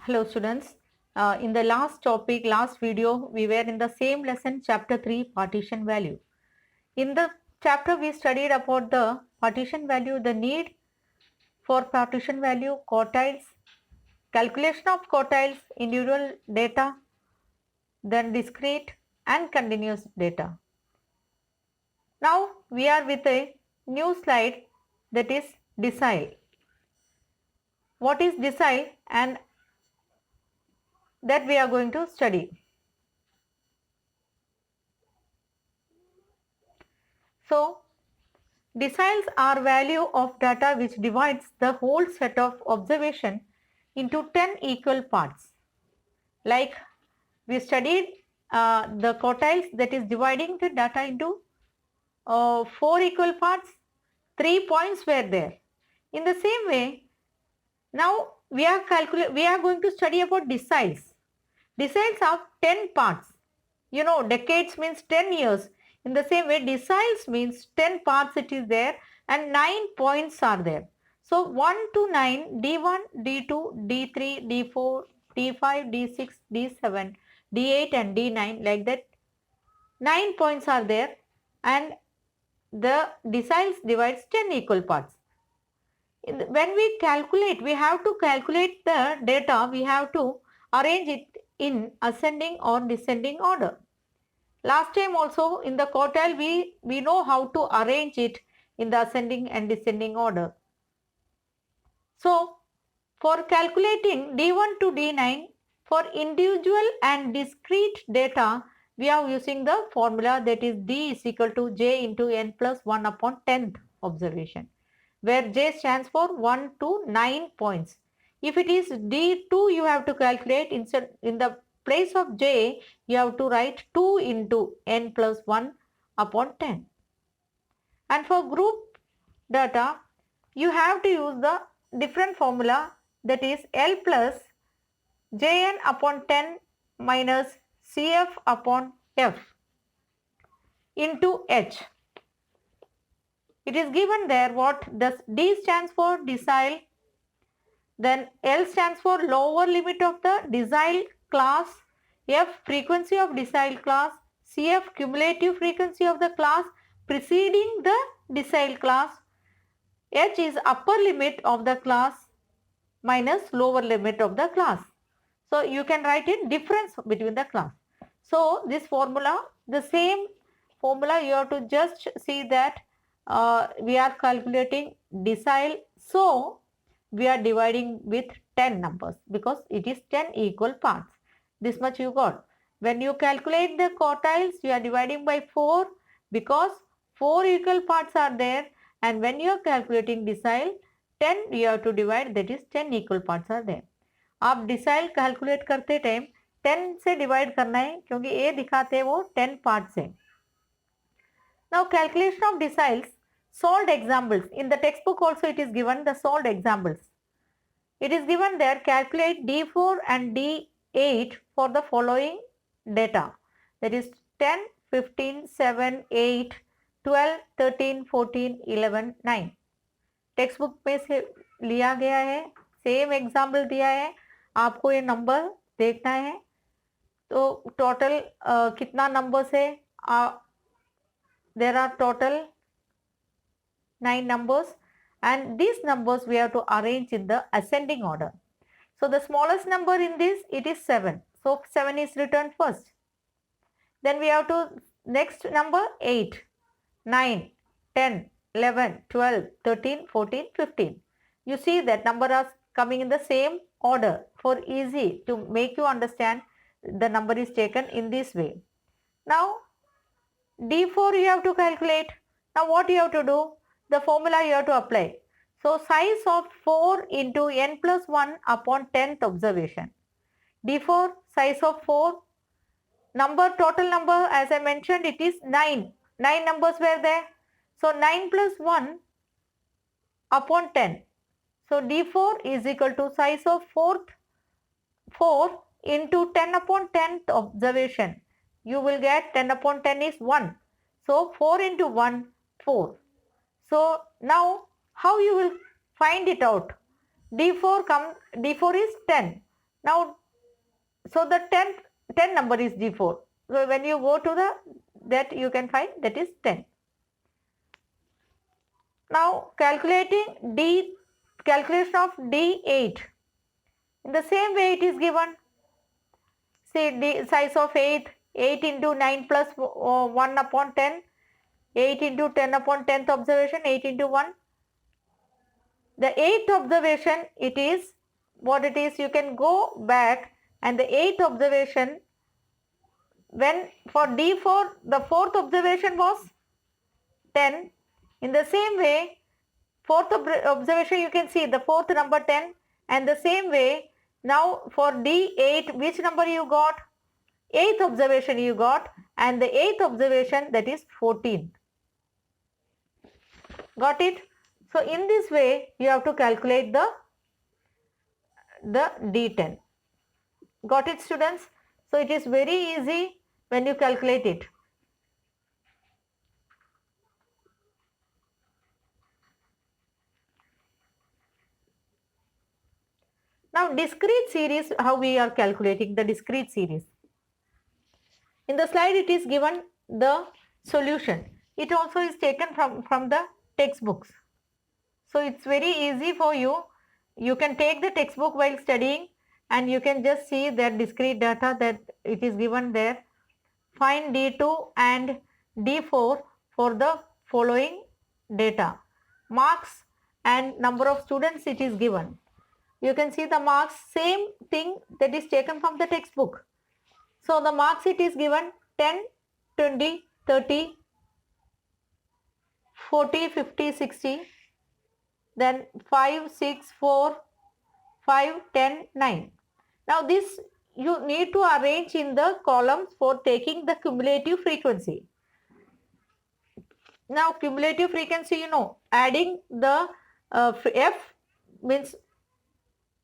Hello students. In the last video, we were in the same lesson, chapter 3, partition value. In the chapter, we studied about the partition value, the need for partition value, quartiles, calculation of quartiles, individual data, then discrete and continuous data. Now we are with a new slide, that is decile. What is decile, and that we are going to study. So deciles are value of data which divides the whole set of observation into 10 equal parts. Like we studied the quartiles, that is dividing the data into 4 equal parts. 3 points were there. In the same way, now we are going to study about deciles. Deciles have 10 parts. You know, decades means 10 years. In the same way, deciles means 10 parts it is there and 9 points are there. So 1 to 9, D1, D2, D3, D4, D5, D6, D7, D8 and D9, like that 9 points are there, and the deciles divides 10 equal parts. When we calculate, we have to calculate the data, we have to arrange it in ascending or descending order. Last time also in the quartile we know how to arrange it in the ascending and descending order. So for calculating D1 to D9 for individual and discrete data, we are using the formula, that is D is equal to J into N plus 1 upon 10th observation, where J stands for 1 to 9 points. If it is D2, you have to calculate, instead in the place of J, you have to write 2 into N plus 1 upon 10. And for group data, you have to use the different formula, that is L plus Jn upon 10 minus Cf upon F into H. It is given there what does D stands for decile, then L stands for lower limit of the decile class, F frequency of decile class, Cf cumulative frequency of the class preceding the decile class, H is upper limit of the class minus lower limit of the class. So you can write it difference between the class. So this formula, the same formula, you have to just see that we are calculating decile, so we are dividing with 10 numbers because it is 10 equal parts. This much you got. When you calculate the quartiles, you are dividing by 4 because 4 equal parts are there, and when you are calculating decile, 10 you have to divide, that is 10 equal parts are there. आप decile calculate करते time 10 से divide करना है क्योंकि ए दिखाते हैं वो 10 part से. Now calculation of deciles, solved examples. In the textbook also it is given the solved examples. It is given there, calculate D4 and D8 for the following data, that is 10, 15, 7, 8, 12, 13, 14, 11, 9. Text में से लिया गया है, same example दिया है, आपको ये number देखना है. तो टोटल कितना नंबर्स है, there are total 9 numbers, and these numbers we have to arrange in the ascending order. So the smallest number in this, it is 7. So 7 is written first. Then we have to next number 8, 9, 10, 11, 12, 13, 14, 15. You see that number are coming in the same order. For easy to make you understand, the number is taken in this way. Now D4 you have to calculate. Now what you have to do? The formula you have to apply. So size of 4 into n plus 1 upon 10th observation. D4 size of 4. Number, total number, as I mentioned, it is 9. 9 numbers were there. So 9 plus 1 upon 10. So D4 is equal to size of 4 into 10 upon 10th observation. You will get 10 upon 10 is 1. So 4 into 1, 4. So now how you will find it out? D4 is 10. Now, so the 10 number is D4. So when you go to the that you can find that is 10. Now calculation of D8. In the same way it is given. See the size of 8 into 9 plus 1 upon 10, 8 into 10 upon 10th observation, 8 into 1. The 8th observation, it is what it is. You can go back and the 8th observation, when for D4 the 4th observation was 10. In the same way, 4th observation you can see the 4th number 10, and the same way now for D8 which number you got? 8th observation you got, and the 8th observation, that is 14. Got it? So in this way you have to calculate the D10. Got it, students? So it is very easy when you calculate it. Now discrete series, how we are calculating the discrete series. In the slide it is given the solution. It also is taken from the textbooks. So it's very easy for you. You can take the textbook while studying and you can just see that discrete data that it is given there. Find D2 and D4 for the following data. Marks and number of students it is given. You can see the marks, same thing that is taken from the textbook. So the marks it is given 10, 20, 30, 40, 50, 60. Then 5, 6, 4, 5, 10, 9. Now this you need to arrange in the columns for taking the cumulative frequency. Now cumulative frequency, you know, adding the F means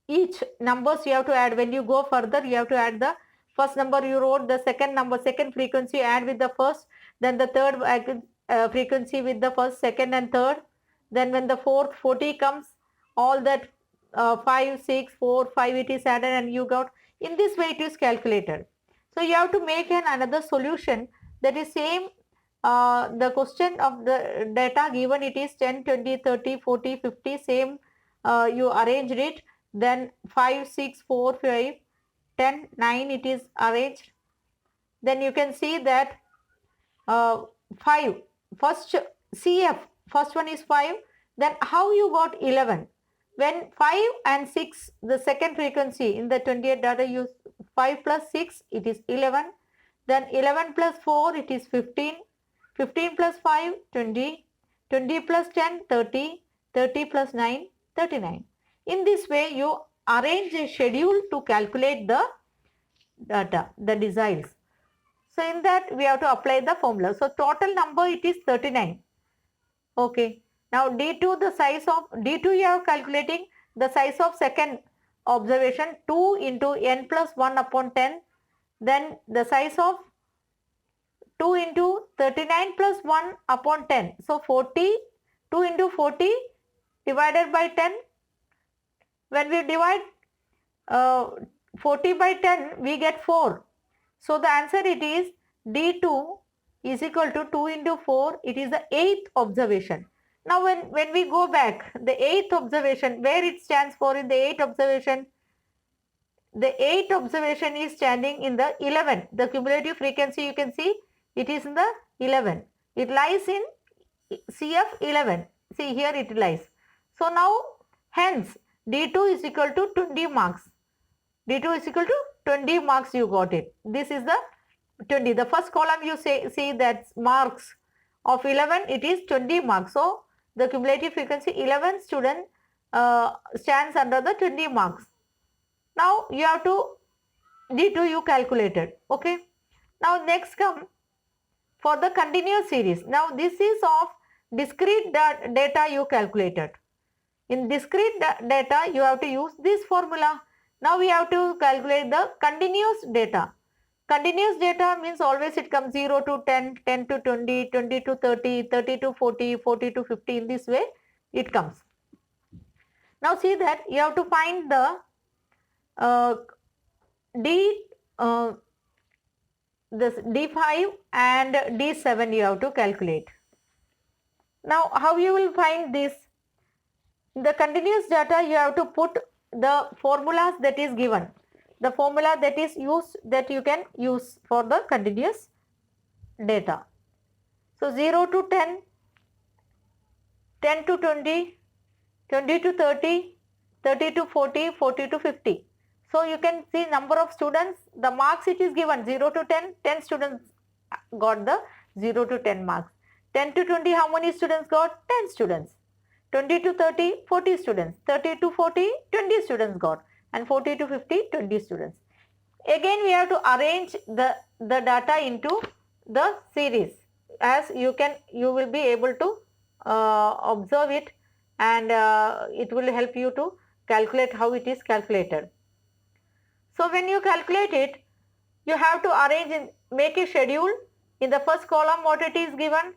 each numbers you have to add. When you go further, you have to add the first number you wrote, the second number, second frequency add with the first, then the third frequency with the first, second and third. Then when the fourth 40 comes, all that 5, 6, 4, 5 it is added and you got. In this way it is calculated. So you have to make another solution that is same. The question of the data given, it is 10, 20, 30, 40, 50, same you arranged it. Then 5, 6, 4, 5, 10, 9 it is arranged. Then you can see that 5, first CF, first one is 5. Then how you got 11? When 5 and 6, the second frequency in the 28 data, use 5 plus 6, it is 11. Then 11 plus 4, it is 15. 15 plus 5, 20. 20 plus 10, 30. 30 plus 9, 39. In this way, you arrange a schedule to calculate the data, the deciles. So in that, we have to apply the formula. So total number, it is 39. Okay. Now D2, the size of D2 you are calculating the size of second observation 2 into n plus 1 upon 10. Then the size of 2 into 39 plus 1 upon 10. So 40, 2 into 40 divided by 10. When we divide 40 by 10, we get 4. So the answer it is D2 is equal to 2 into 4. It is the 8th observation. Now when we go back, the 8th observation, where it stands for in the 8th observation? The 8th observation is standing in the 11. The cumulative frequency you can see it is in the 11. It lies in CF 11. See here it lies. So now hence D2 is equal to 20 marks. D2 is equal to 20 marks you got it. This is the 20. The first column you see that marks of 11, it is 20 marks. So the cumulative frequency 11 student stands under the 20 marks. Now you have to D2 you calculated. Okay. Now next come for the continuous series. Now this is of discrete data you calculated. In discrete data you have to use this formula. Now we have to calculate the continuous data. Continuous data means always it comes 0 to 10, 10 to 20, 20 to 30, 30 to 40, 40 to 50. In this way it comes. Now see that you have to find the this D5 and D7 you have to calculate. Now how you will find this? The continuous data you have to put the formulas that is given. The formula that is used, that you can use for the continuous data. So 0 to 10, 10 to 20, 20 to 30, 30 to 40, 40 to 50. So you can see number of students, the marks it is given 0 to 10, 10 students got the 0 to 10 marks. 10 to 20, how many students got? 10 students. 20 to 30, 40 students. 30 to 40, 20 students got. And 40 to 50, 20 students. Again we have to arrange the data into the series, as you will be able to observe it, and it will help you to calculate how it is calculated. So when you calculate it, you have to arrange make a schedule. In the first column what it is given?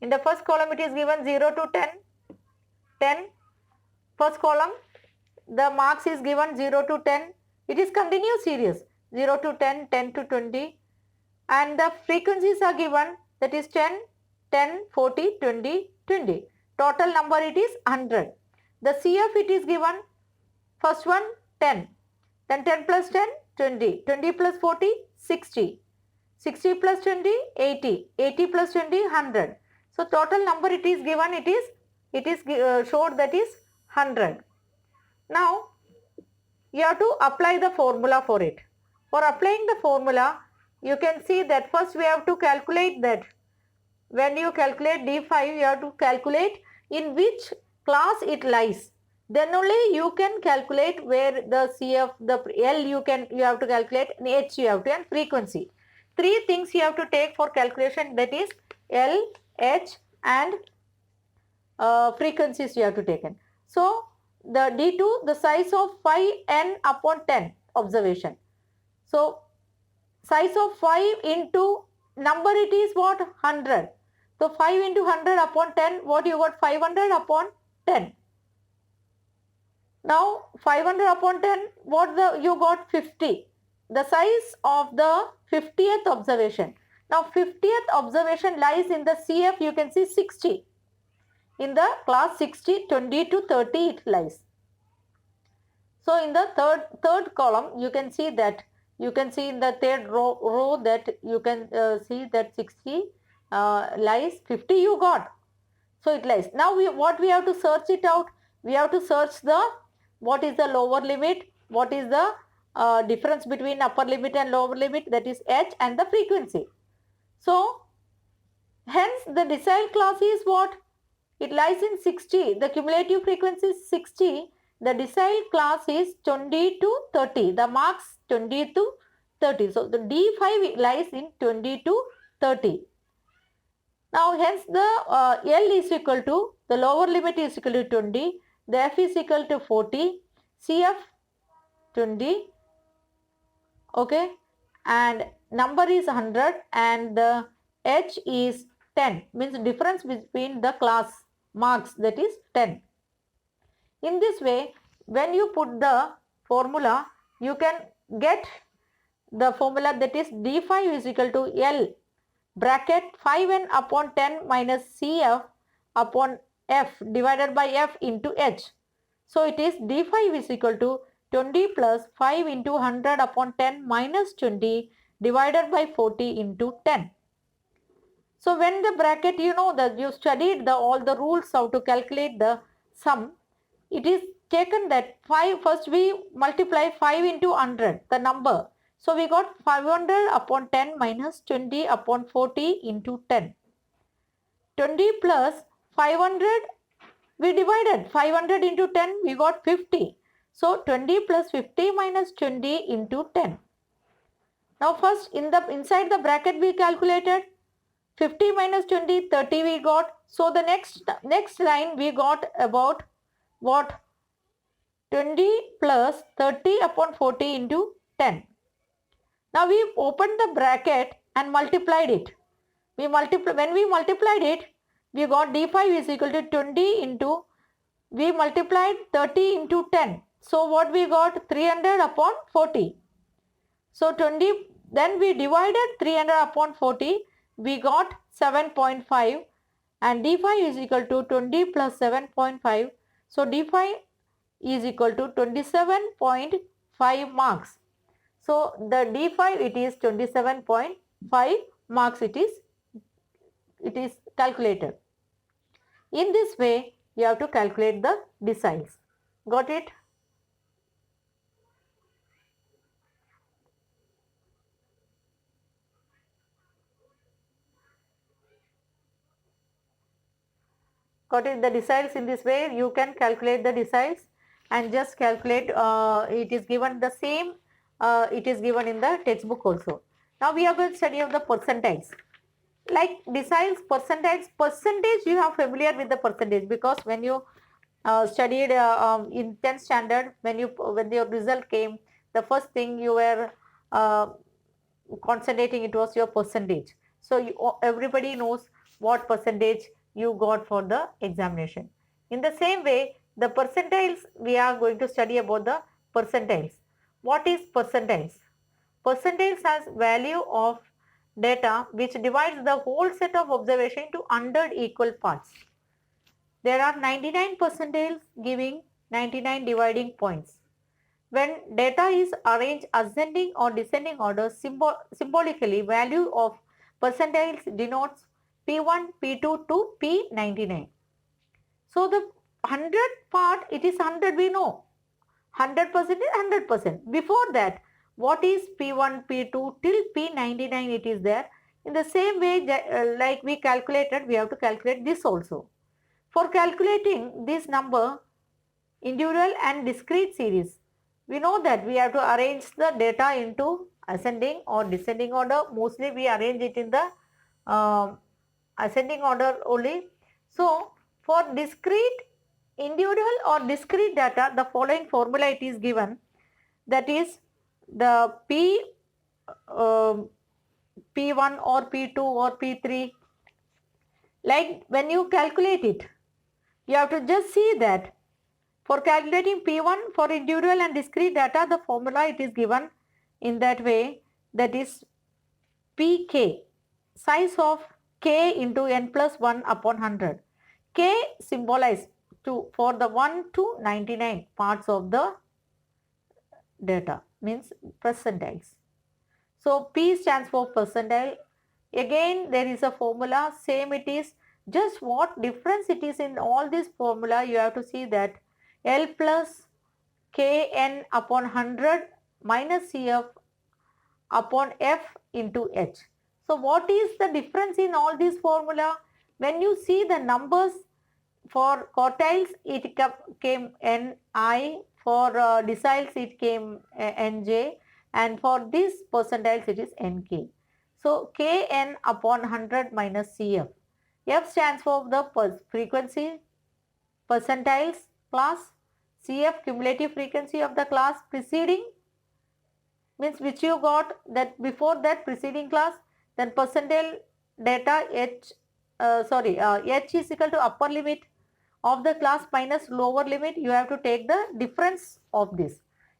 In the first column it is given 0 to 10, 10. First column the marks is given 0 to 10. It is continuous series 0 to 10, 10 to 20, and the frequencies are given, that is 10, 10, 40, 20, 20. Total number it is 100. The CF it is given, first one 10, then 10 plus 10, 20, 20 plus 40, 60, 60 plus 20, 80, 80 plus 20, 100. So total number it is given, it is showed, that is 100. Now you have to apply the formula for it. For applying the formula, you can see that first we have to calculate that. When you calculate D5, you have to calculate in which class it lies. Then only you can calculate where the CF, the L you have to calculate, and H you have to, and frequency. Three things you have to take for calculation, that is L, H and frequencies you have to take in. So the D2, the size of 5n upon 10 observation. So size of 5 into number it is what? 100. So 5 into 100 upon 10, what you got? 500 upon 10. Now 500 upon 10, what you got? 50. The size of the 50th observation. Now 50th observation lies in the CF, you can see 60. In the class 60, 20 to 30 it lies. So in the third column, you can see that, you can see in the third row that you can see that 60 lies, 50 you got. So it lies. Now what we have to search it out? We have to search what is the lower limit, what is the difference between upper limit and lower limit, that is H, and the frequency. So hence the decile class is what? It lies in 60. The cumulative frequency is 60. The decile class is 20 to 30. The marks 20 to 30. So the D5 lies in 20 to 30. Now hence the L is equal to, the lower limit is equal to 20. The F is equal to 40. CF 20. Okay. And number is 100 and the H is 10. Means difference between the class marks, that is 10. In this way, when you put the formula, you can get the formula, that is D5 is equal to L bracket 5n upon 10 minus CF upon F divided by F into H. So it is D5 is equal to 20 plus 5 into 100 upon 10 minus 20 divided by 40 into 10. So when the bracket, you know that you studied all the rules how to calculate the sum, it is taken that 5, first we multiply 5 into 100, the number. So we got 500 upon 10 minus 20 upon 40 into 10. 20 plus 500, we divided 500 into 10, we got 50. So 20 plus 50 minus 20 into 10. Now first inside the bracket we calculated 50 minus 20, 30 we got. So the next line we got about what? 20 plus 30 upon 40 into 10. Now we opened the bracket and multiplied it. When we multiplied it, we got D5 is equal to 20 into, we multiplied 30 into 10. So what we got? 300 upon 40. So 20, then we divided 300 upon 40, we got 7.5, and d5 is equal to 20 plus 7.5. So d5 is equal to 27.5 marks. So the d5 it is 27.5 marks, it is calculated. In this way you have to calculate the deciles. Got it? Got it? The deciles, in this way you can calculate the deciles and just calculate, it is given the same, it is given in the textbook also. Now we are going to study of the percentiles. Like deciles, percentage you are familiar with the percentage, because when you studied in 10th standard, when your result came, the first thing you were concentrating, it was your percentage. So everybody knows what percentage you got for the examination. In the same way, the percentiles, we are going to study about the percentiles. What is percentiles? Percentiles has value of data which divides the whole set of observation into 100 equal parts. There are 99 percentiles giving 99 dividing points. When data is arranged ascending or descending order, symbolically value of percentiles denotes P1, P2 to P99. So the 100 part, it is 100, we know. 100% is 100%. Before that, what is P1, P2 till P99 it is there. In the same way, like we calculated, we have to calculate this also. For calculating this number, individual and discrete series, we know that we have to arrange the data into ascending or descending order. Mostly we arrange it in the ascending order only. So for discrete, individual or discrete data, the following formula it is given, that is the P1 or P2 or P3. Like when you calculate it, you have to just see that for calculating P1 for individual and discrete data, the formula it is given in that way, that is Pk, size of k into n plus 1 upon 100. K symbolized for the 1 to 99 parts of the data, means percentiles. So P stands for percentile. Again there is a formula, same it is, just what difference it is in all this formula, you have to see that L plus Kn upon 100 minus Cf upon F into H. So what is the difference in all this formula? When you see the numbers, for quartiles it came Ni, for deciles it came Nj, and for this percentiles it is Nk. So Kn upon 100 minus Cf. F stands for the frequency, percentiles class, Cf cumulative frequency of the class preceding, means which you got that before that preceding class, then percentile data H, H is equal to upper limit of the class minus lower limit, you have to take the difference of this.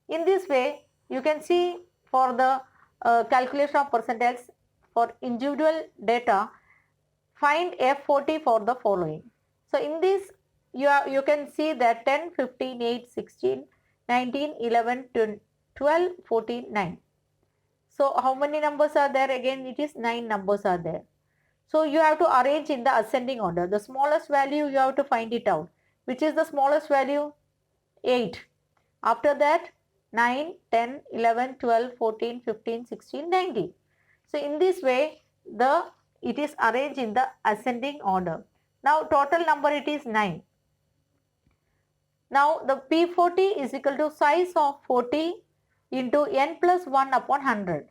In this way, you can see for the calculation of percentiles for individual data, find F40 for the following. So in this, you can see that 10, 15, 8, 16, 19, 11, 12, 14, 9. So how many numbers are there? Again, it is 9 numbers are there. So you have to arrange in the ascending order. The smallest value you have to find it out. Which is the smallest value? 8. After that 9, 10, 11, 12, 14, 15, 16, 19. So in this way it is arranged in the ascending order. Now total number it is 9. Now the P40 is equal to size of 40 into n plus 1 upon 100.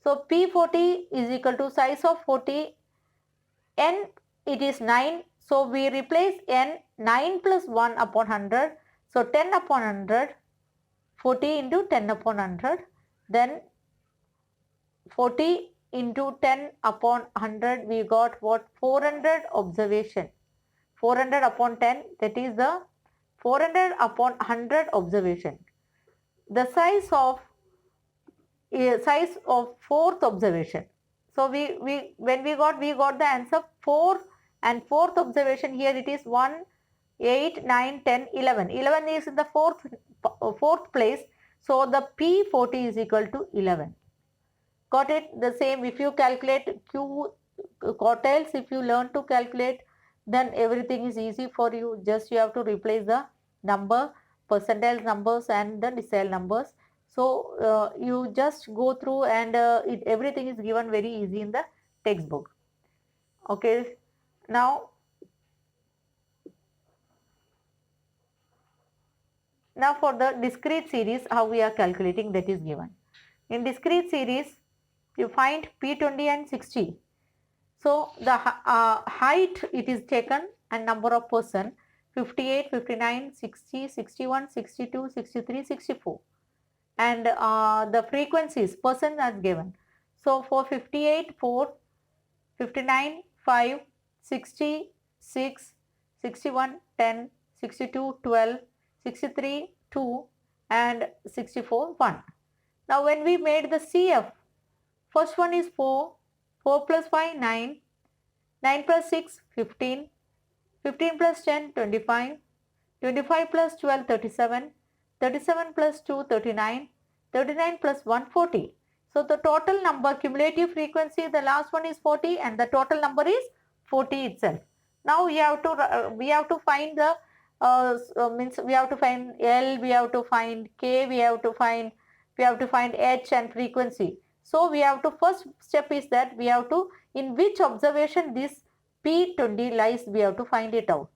So P40 is equal to size of 40, n it is 9. So we replace n 9 plus 1 upon 100. So 10 upon 100, 40 into 10 upon 100. Then 40 into 10 upon 100, we got what? 400 observation. 400 upon 10, that is the 400 upon 100 observation. The size of size of fourth observation. So when we got the answer 4, and fourth observation here it is 1, 8, 9, 10, 11. 11 is in the fourth place. So the P40 is equal to 11. Got it? The same, if you calculate Q quartiles, if you learn to calculate, then everything is easy for you. Just you have to replace the number, percentile numbers and the decile numbers. So you just go through, and everything is given very easy in the textbook. Okay. Now for the discrete series, how we are calculating, that is given. In discrete series, you find P20 and 60. So the height it is taken, and number of person 58, 59, 60, 61, 62, 63, 64, and the frequencies person are given. So for 58, 4, 59, 5, 60, 6, 61, 10, 62, 12, 63, 2, and 64, 1. Now when we made the CF, first one is 4, 4 plus 5, 9, 9 plus 6, 15, 15 plus 10, 25, 25 plus 12, 37, 37 plus 2, 39, 39 plus 1, 40. So the total number, cumulative frequency, the last one is 40, and the total number is 40 itself. Now we have to find the means we have to find L, we have to find K, we have to find H and frequency. So we have to, first step is that we have to, in which observation this P20 lies, we have to find it out.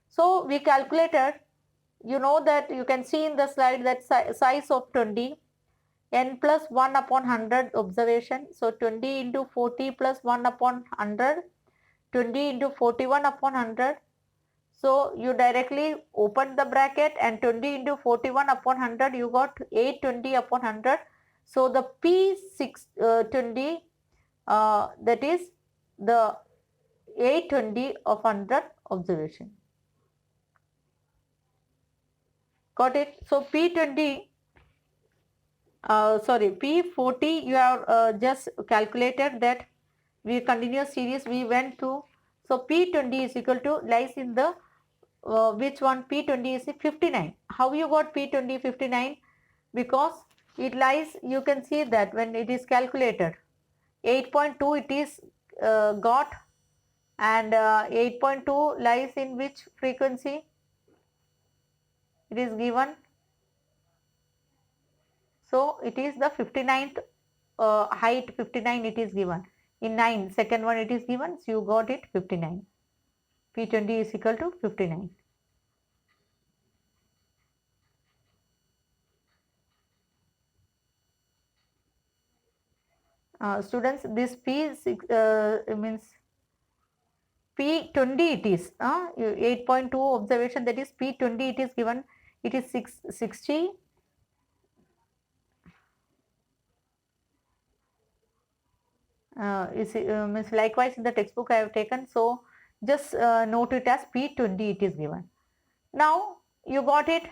So we calculated, you know that you can see in the slide that size of 20, n plus 1 upon 100 observation. So 20 into 40 plus 1 upon 100, 20 into 41 upon 100. So you directly open the bracket, and 20 into 41 upon 100, you got 820 upon 100. So the P620 that is the 820 of 100 observation. Got it? So P40 you have just calculated that we continuous series we went through. So P20 is equal to, lies in the which one? P20 is 59. How you got P20 59? Because it lies, you can see that when it is calculated 8.2 it is got, and 8.2 lies in which frequency? It is given. So it is the 59th height, 59 it is given. In 9, second one it is given, so you got it 59. P20 is equal to 59. Students, this means P20 it is 8.2 observation, that is P20 it is given, it is 660. Means likewise in the textbook I have taken, so just note it as P20 it is given. Now you got it,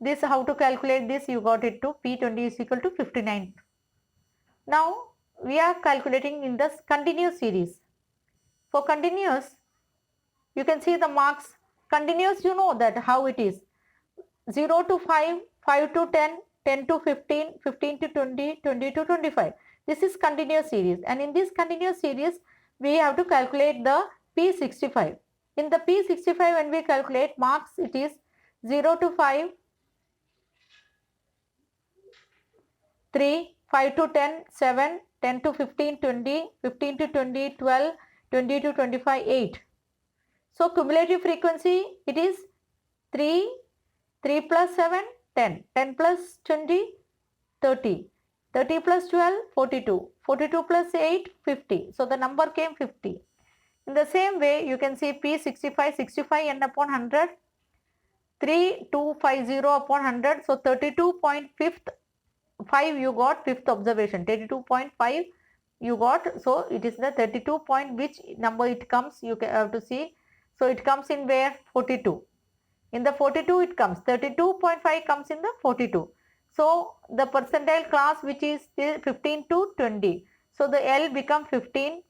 this how to calculate this, you got it to P20 is equal to 59. Now we are calculating in this continuous series. For continuous, you can see the marks. Continuous, you know that how it is, 0 to 5, 5 to 10, 10 to 15, 15 to 20, 20 to 25. This is continuous series, and in this continuous series we have to calculate the P65. In the P65, when we calculate marks, it is 0 to 5, 3, 5 to 10, 7, 10 to 15, 20, 15 to 20, 12, 20 to 25, 8. So cumulative frequency, it is 3, 3 plus 7, 10, 10 plus 20, 30, 30 plus 12, 42, 42 plus 8, 50. So the number came 50. In the same way, you can see P65, 65 n upon 100, 3250 upon 100. So 32.5 you got, fifth observation, 32.5 you got. So it is the 32 point, which number it comes, you have to see. So it comes in where? 42. In the 42 it comes, 32.5 comes in the 42. So the percentile class which is 15 to 20. So the L become 15,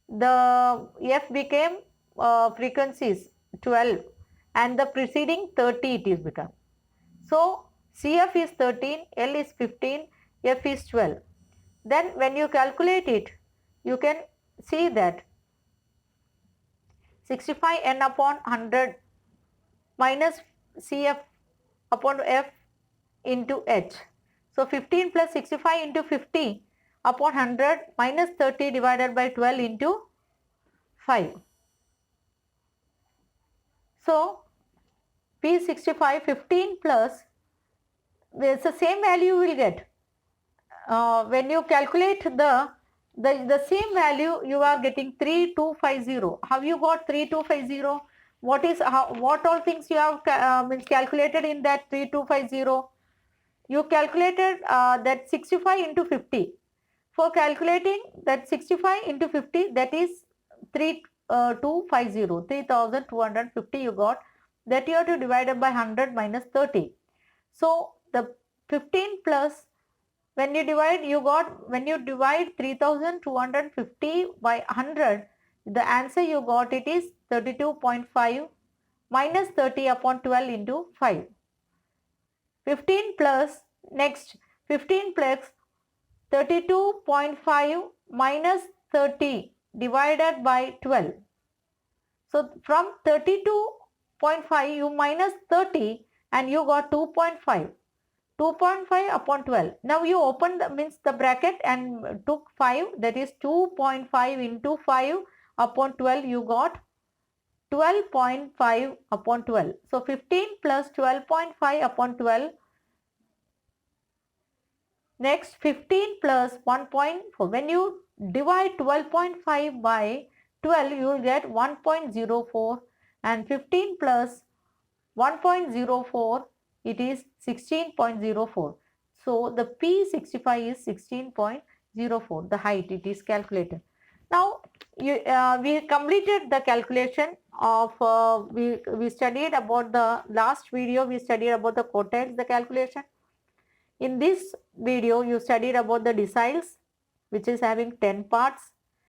the F became frequencies 12, and the preceding 30 it is become. So CF is 13, L is 15, F is 12. Then when you calculate it, you can see that 65 N upon 100 minus CF upon F into H. So 15 plus 65 into 50 upon 100 minus 30 divided by 12 into 5. So P65 15 plus, it's the same value you will get. When you calculate the same value, you are getting 3250. How you got 3250? What all things you have calculated in that 3250? You calculated that 65 into 50. For calculating that 65 into 50, that is 3250 you got. That you have to divide it by 100 minus 30. So the 15 plus, when you divide 3250 by 100, the answer you got, it is 32.5 minus 30 upon 12 into 5. 15 plus, next 15 plus 32.5 minus 30 divided by 12. So from 32.5 you minus 30 and you got 2.5. 2.5 upon 12. Now you open the bracket and took 5, that is 2.5 into 5 upon 12, you got 12.5 upon 12. So 15 plus 12.5 upon 12. Next 15 plus 1.4. When you divide 12.5 by 12, you will get 1.04, and 15 plus 1.04, it is 16.04. So the P65 is 16.04, the height it is calculated. Now we completed the calculation of we studied about the last video, we studied about the quartiles, the calculation. In this video you studied about the deciles, which is having 10 parts.